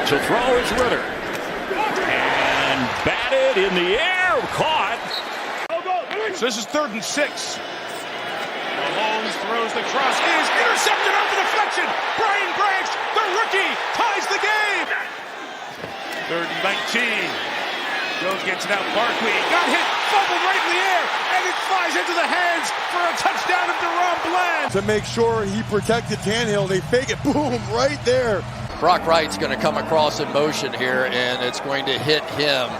To throw is Ritter. And batted in the air. Caught. So this is 3rd and 6. Mahomes throws the cross. Is intercepted off the deflection. Brian Branch, the rookie, ties the game. 3rd and 19. Jones gets it out. Barkley got hit, fumbled right in the air, and it flies into the hands for a touchdown of DeRon Bland. To make sure he protected Tannehill, they fake it. Boom, right there. Brock Wright's going to come across in motion here, and it's going to hit him.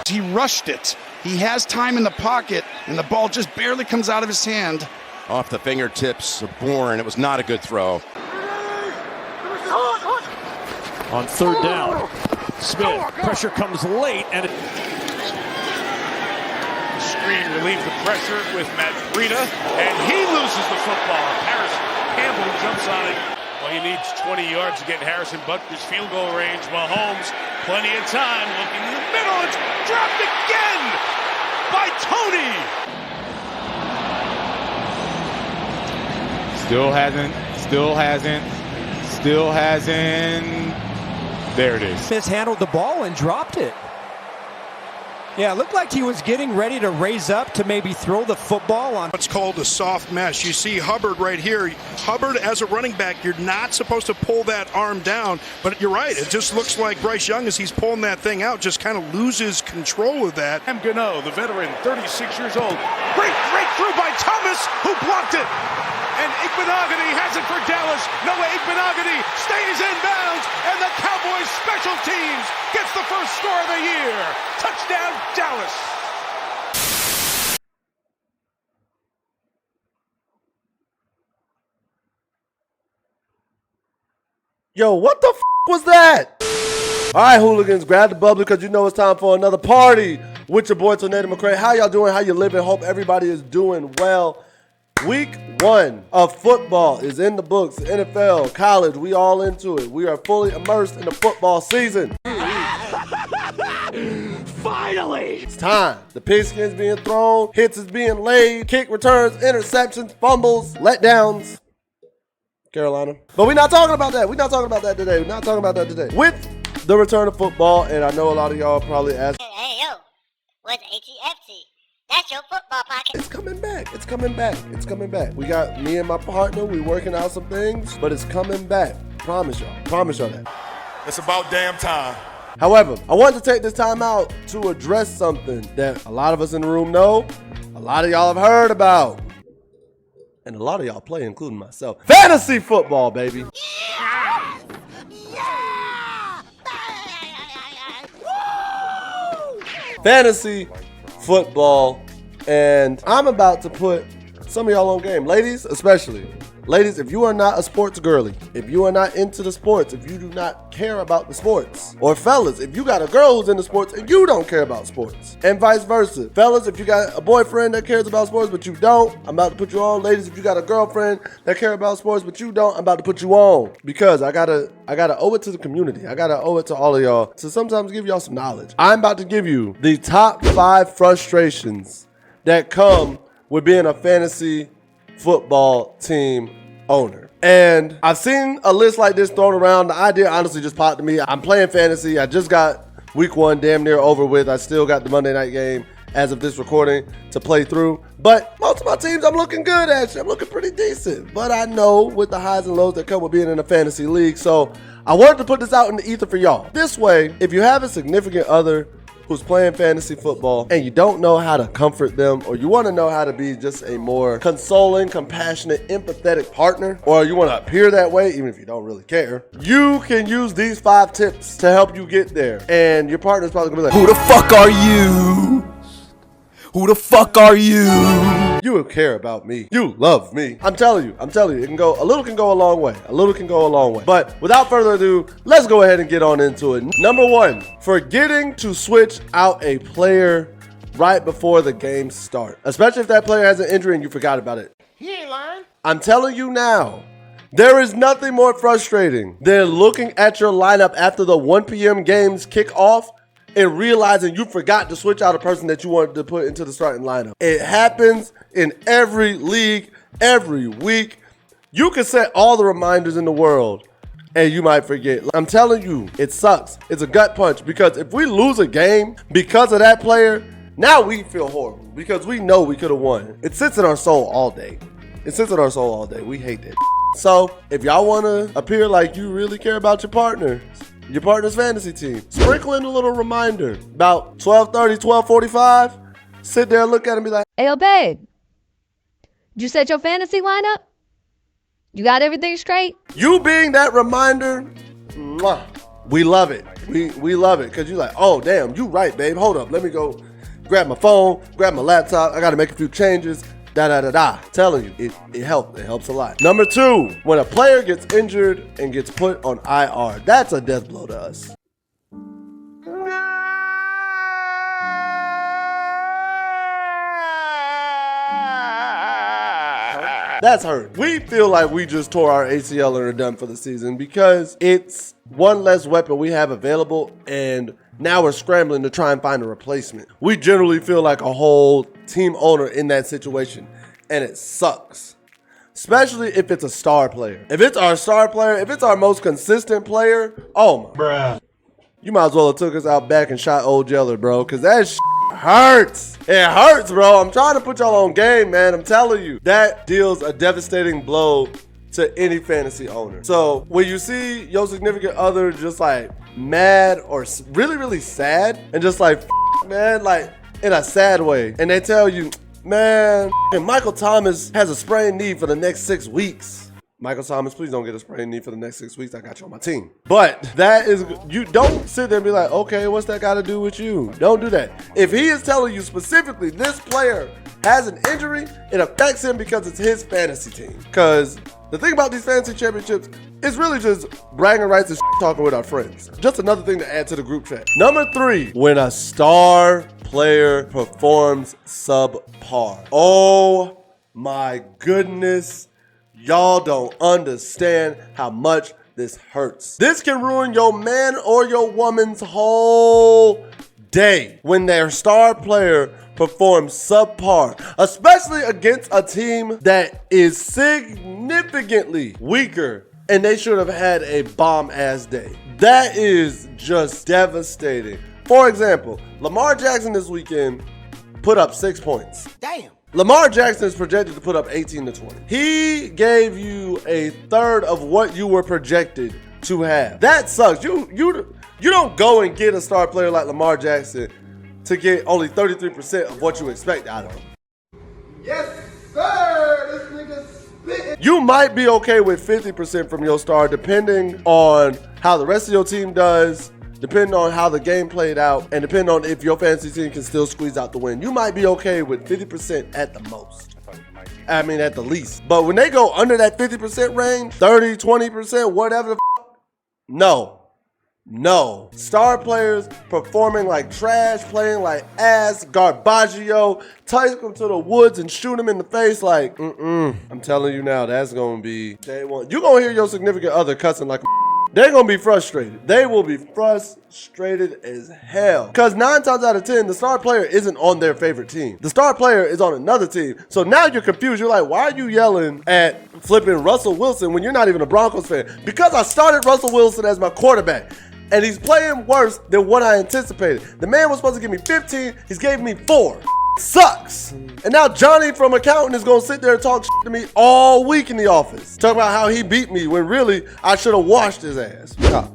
He rushed it. He has time in the pocket, and the ball just barely comes out of his hand. Off the fingertips of Bourne. It was not a good throw. On 3rd down. Smith. Pressure comes late, and Screen relieves the pressure with Matt Breida, and he loses the football. Harris Campbell jumps on it. Well, he needs 20 yards to get Harrison Butker's field goal range. Mahomes, plenty of time, looking in the middle. It's dropped again by Tony. Still hasn't. There it is. Mishandled the ball and dropped it. Yeah, it looked like he was getting ready to raise up to maybe throw the football on. What's called a soft mesh. You see Hubbard right here. Hubbard, as a running back, you're not supposed to pull that arm down. But you're right. It just looks like Bryce Young, as he's pulling that thing out, just kind of loses control of that. Sam Gano, the veteran, 36 years old. Great breakthrough by Thomas, who blocked it. And Igbenogany has it for Dallas. Noah Igbenogany stays in bounds, and the Cowboys special teams gets the first score of the year. Touchdown, Dallas. Yo, what the was that? All right, hooligans, grab the bubbly because you know it's time for another party with your boy TornadoMcRae. How y'all doing? How you living? Hope everybody is doing well. Week 1 of football is in the books. NFL, college, we all into it. We are fully immersed in the football season. finally! It's time. The pigskin's being thrown, hits is being laid, kick returns, interceptions, fumbles, letdowns. Carolina. But we're not talking about that. We're not talking about that today. We're not talking about that today. With the return of football, and I know a lot of y'all probably ask, hey, yo, what's ATFT? That's your football pocket. it's coming back. It's coming back. It's coming back. We got me and my partner. We working out some things, but it's coming back. Promise y'all. Promise y'all that. It's about damn time. However, I wanted to take this time out to address something that a lot of us in the room know, a lot of y'all have heard about, and a lot of y'all play, including myself. Fantasy football, baby. Yeah! Yeah! Woo! Fantasy football, and I'm about to put some of y'all on game. Ladies, especially. Ladies, if you are not a sports girly, if you are not into the sports, if you do not care about the sports, or fellas, if you got a girl who's into sports and you don't care about sports, and vice versa. Fellas, if you got a boyfriend that cares about sports but you don't, I'm about to put you on. Ladies, if you got a girlfriend that cares about sports but you don't, I'm about to put you on. Because I gotta owe it to the community. I gotta owe it to all of y'all to sometimes give y'all some knowledge. I'm about to give you the top 5 frustrations that come with being a fantasy football team owner. And I've seen a list like this thrown around. The idea honestly just popped to me. I'm playing fantasy. I just got week 1 damn near over with. I still got the Monday night game as of this recording to play through. But most of my teams I'm looking good actually. I'm looking pretty decent. But I know with the highs and lows that come with being in a fantasy league. So I wanted to put this out in the ether for y'all. This way, if you have a significant other who's playing fantasy football and you don't know how to comfort them, or you want to know how to be just a more consoling, compassionate, empathetic partner, or you want to appear that way even if you don't really care, you can use these 5 tips to help you get there. And your partner's probably gonna be like, who the fuck are you? Who the fuck are you? You care about me. You love me. I'm telling you, it can go, a little can go a long way. A little can go a long way. But without further ado, let's go ahead and get on into it. Number 1, forgetting to switch out a player right before the game starts. Especially if that player has an injury and you forgot about it. He ain't lying. I'm telling you now, there is nothing more frustrating than looking at your lineup after the 1 p.m. games kick off and realizing you forgot to switch out a person that you wanted to put into the starting lineup. It happens in every league, every week. You can set all the reminders in the world, and you might forget. I'm telling you, it sucks. It's a gut punch because if we lose a game because of that player, now we feel horrible because we know we could have won. It sits in our soul all day. It sits in our soul all day. We hate that. So if y'all want to appear like you really care about your partner's fantasy team, sprinkle in a little reminder about 12:30, 12:45. Sit there and look at it and be like, "Hey, yo, babe, did you set your fantasy lineup? You got everything straight?" You being that reminder, mwah, we love it. We love it because you're like, oh, damn, you right, babe. Hold up. Let me go grab my phone, grab my laptop. I got to make a few changes. Telling you, it helps. It helps a lot. Number 2, when a player gets injured and gets put on IR, that's a death blow to us. That's hurt. We feel like we just tore our ACL and are done for the season because it's one less weapon we have available, and now we're scrambling to try and find a replacement. We generally feel like a whole team owner in that situation, and it sucks. Especially if it's a star player. If it's our star player, if it's our most consistent player, oh my. Bruh. You might as well have took us out back and shot old Jeller, bro, because that hurts. It hurts, bro. I'm trying to put y'all on game, man. I'm telling you. That deals a devastating blow to any fantasy owner. So when you see your significant other just like mad or really, really sad and just like, man, like in a sad way, and they tell you, man, Michael Thomas has a sprained knee for the next 6 weeks. Michael Thomas, please don't get a sprained knee for the next 6 weeks. I got you on my team. But that is, you don't sit there and be like, okay, what's that got to do with you? Don't do that. If he is telling you specifically this player has an injury, it affects him because it's his fantasy team. Because the thing about these fantasy championships is really just bragging rights and talking with our friends. Just another thing to add to the group chat. Number 3, when a star player performs subpar. Oh my goodness. Y'all don't understand how much this hurts. This can ruin your man or your woman's whole day when their star player performs subpar, especially against a team that is significantly weaker and they should have had a bomb-ass day. That is just devastating. For example, Lamar Jackson this weekend put up 6 points. Damn. Lamar Jackson is projected to put up 18 to 20. He gave you a third of what you were projected to have. That sucks. You don't go and get a star player like Lamar Jackson to get only 33% of what you expect out of him. Yes, sir. This nigga spitting. You might be okay with 50% from your star depending on how the rest of your team does, depending on how the game played out, and depending on if your fantasy team can still squeeze out the win. You might be okay with 50% at the most. I mean, at the least. But when they go under that 50% range, 30, 20%, whatever the no. Star players performing like trash, playing like ass, Garbaggio, take them to the woods and shoot them in the face like, I'm telling you now, that's going to be day one. You're going to hear your significant other cussing like a they're going to be frustrated. They will be frustrated as hell. Because 9 times out of 10, the star player isn't on their favorite team. The star player is on another team. So now you're confused. You're like, why are you yelling at flipping Russell Wilson when you're not even a Broncos fan? Because I started Russell Wilson as my quarterback. And he's playing worse than what I anticipated. The man was supposed to give me 15. He's gave me 4. Sucks. And now Johnny from accounting is going to sit there and talk shit to me all week in the office. Talk about how he beat me when really I should have washed his ass. No.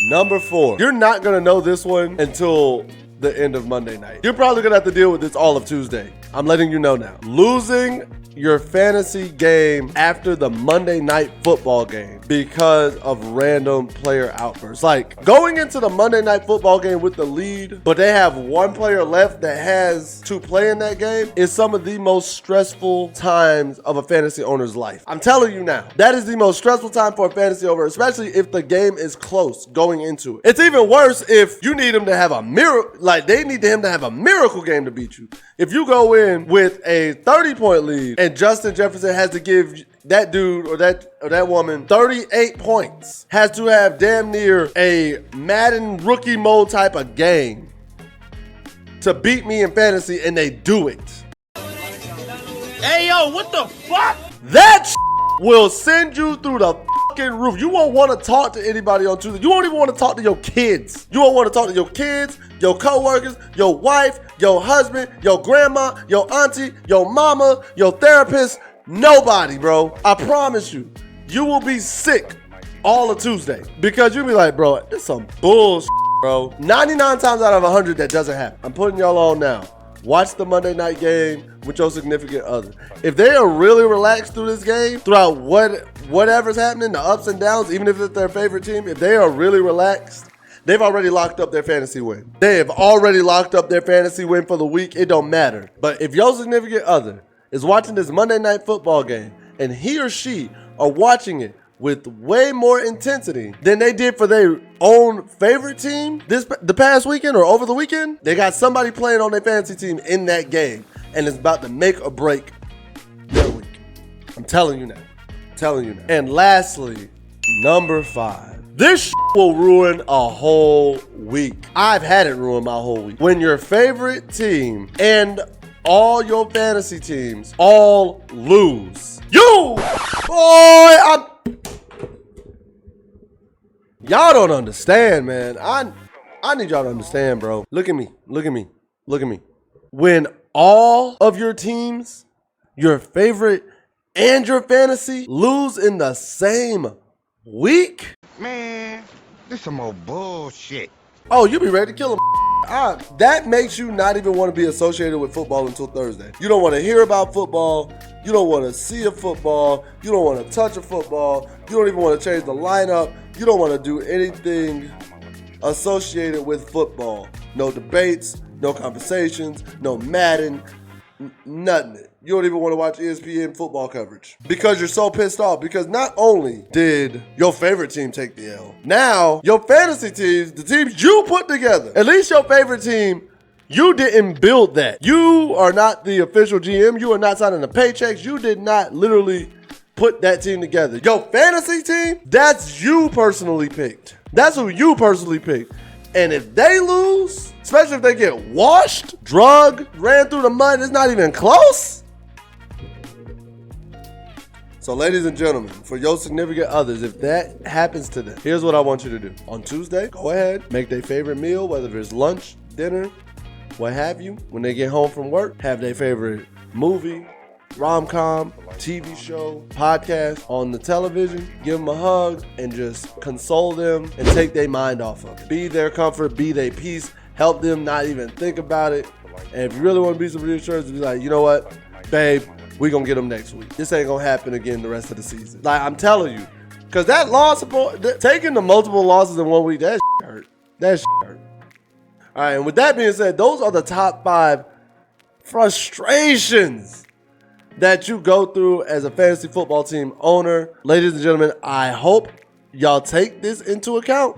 Number 4. You're not going to know this one until the end of Monday night. You're probably going to have to deal with this all of Tuesday. I'm letting you know now. Losing your fantasy game after the Monday night football game because of random player outbursts. Like going into the Monday night football game with the lead, but they have 1 player left that has to play in that game is some of the most stressful times of a fantasy owner's life. I'm telling you now, that is the most stressful time for a fantasy owner, especially if the game is close going into it. It's even worse if you need him to have a miracle, like they need him to have a miracle game to beat you. If you go in with a 30-point lead and Justin Jefferson has to give that dude or that woman 38 points, has to have damn near a Madden rookie mode type of game to beat me in fantasy, and they do it. Hey, yo, what the fuck? That will send you through the fucking roof. You won't want to talk to anybody on Tuesday. You won't even want to talk to your kids. You won't want to talk to your kids, your coworkers, your wife, your husband, your grandma, your auntie, your mama, your therapist. Nobody, bro. I promise you. You will be sick all of Tuesday because you'll be like, bro, this is some bullshit, bro. 99 times out of 100, that doesn't happen. I'm putting y'all on now. Watch the Monday night game with your significant other. If they are really relaxed through this game, throughout whatever's happening, the ups and downs, even if it's their favorite team, if they are really relaxed, they've already locked up their fantasy win. They have already locked up their fantasy win for the week. It don't matter. But if your significant other is watching this Monday night football game and he or she are watching it with way more intensity than they did for their own favorite team the past weekend or over the weekend, they got somebody playing on their fantasy team in that game, and it's about to make or break their week. I'm telling you now. I'm telling you now. And lastly, number 5. This will ruin a whole week. I've had it ruin my whole week. When your favorite team and all your fantasy teams all lose. Y'all don't understand, man. I need y'all to understand, bro. Look at me. Look at me. Look at me. When all of your teams, your favorite and your fantasy lose in the same week, man, this some old bullshit. Oh, you be ready to kill him. That makes you not even want to be associated with football until Thursday. You don't want to hear about football. You don't want to see a football. You don't want to touch a football. You don't even want to change the lineup. You don't want to do anything associated with football. No debates, no conversations, no Madden, nothing. You don't even want to watch ESPN football coverage because you're so pissed off, because not only did your favorite team take the L, now your fantasy teams, the teams you put together, at least your favorite team, you didn't build that. You are not the official GM. You are not signing the paychecks. You did not literally put that team together. Your fantasy team, that's you personally picked. That's who you personally picked. And if they lose, especially if they get washed, drugged, ran through the mud, it's not even close. So ladies and gentlemen, for your significant others, if that happens to them, here's what I want you to do. On Tuesday, go ahead, make their favorite meal, whether it's lunch, dinner, what have you. When they get home from work, have their favorite movie, rom-com, TV show, podcast on the television. Give them a hug and just console them and take their mind off of it. Be their comfort, be their peace, help them not even think about it. And if you really want to be some reassurance, be like, you know what, babe, we gonna get them next week. This ain't gonna happen again the rest of the season. Like, I'm telling you, because that loss, taking the multiple losses in 1 week, that hurt. That hurt. All right, and with that being said, those are the top 5 frustrations that you go through as a fantasy football team owner. Ladies and gentlemen, I hope y'all take this into account.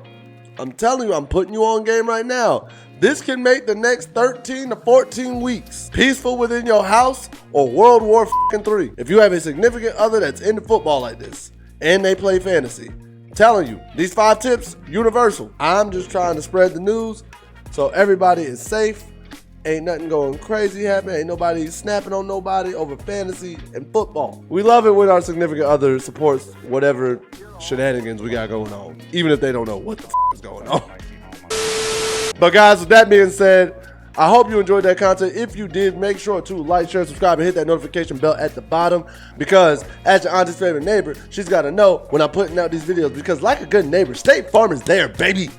I'm telling you, I'm putting you on game right now. This can make the next 13 to 14 weeks peaceful within your house or World War III. If you have a significant other that's into football like this and they play fantasy, I'm telling you, these 5 tips, universal. I'm just trying to spread the news so everybody is safe. Ain't nothing going crazy happening. Ain't nobody snapping on nobody over fantasy and football. We love it when our significant other supports whatever shenanigans we got going on, even if they don't know what the is going on. But guys, with that being said, I hope you enjoyed that content. If you did, make sure to like, share, subscribe, and hit that notification bell at the bottom, because as your auntie's favorite neighbor, she's got to know when I'm putting out these videos, because like a good neighbor, State Farm is there, baby,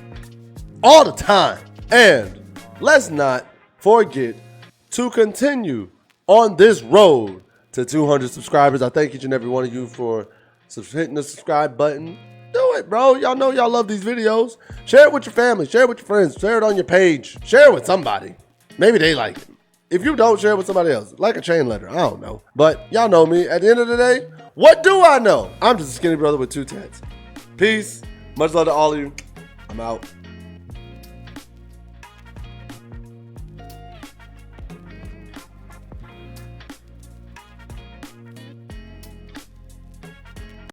all the time. And let's not forget to continue on this road to 200 subscribers. I thank each and every one of you for hitting the subscribe button. Do it, bro. Y'all know y'all love these videos. Share it with your family. Share it with your friends. Share it on your page. Share it with somebody. Maybe they like it. If you don't, share it with somebody else. Like a chain letter. I don't know. But y'all know me. At the end of the day, what do I know? I'm just a skinny brother with 2 tats. Peace. Much love to all of you. I'm out.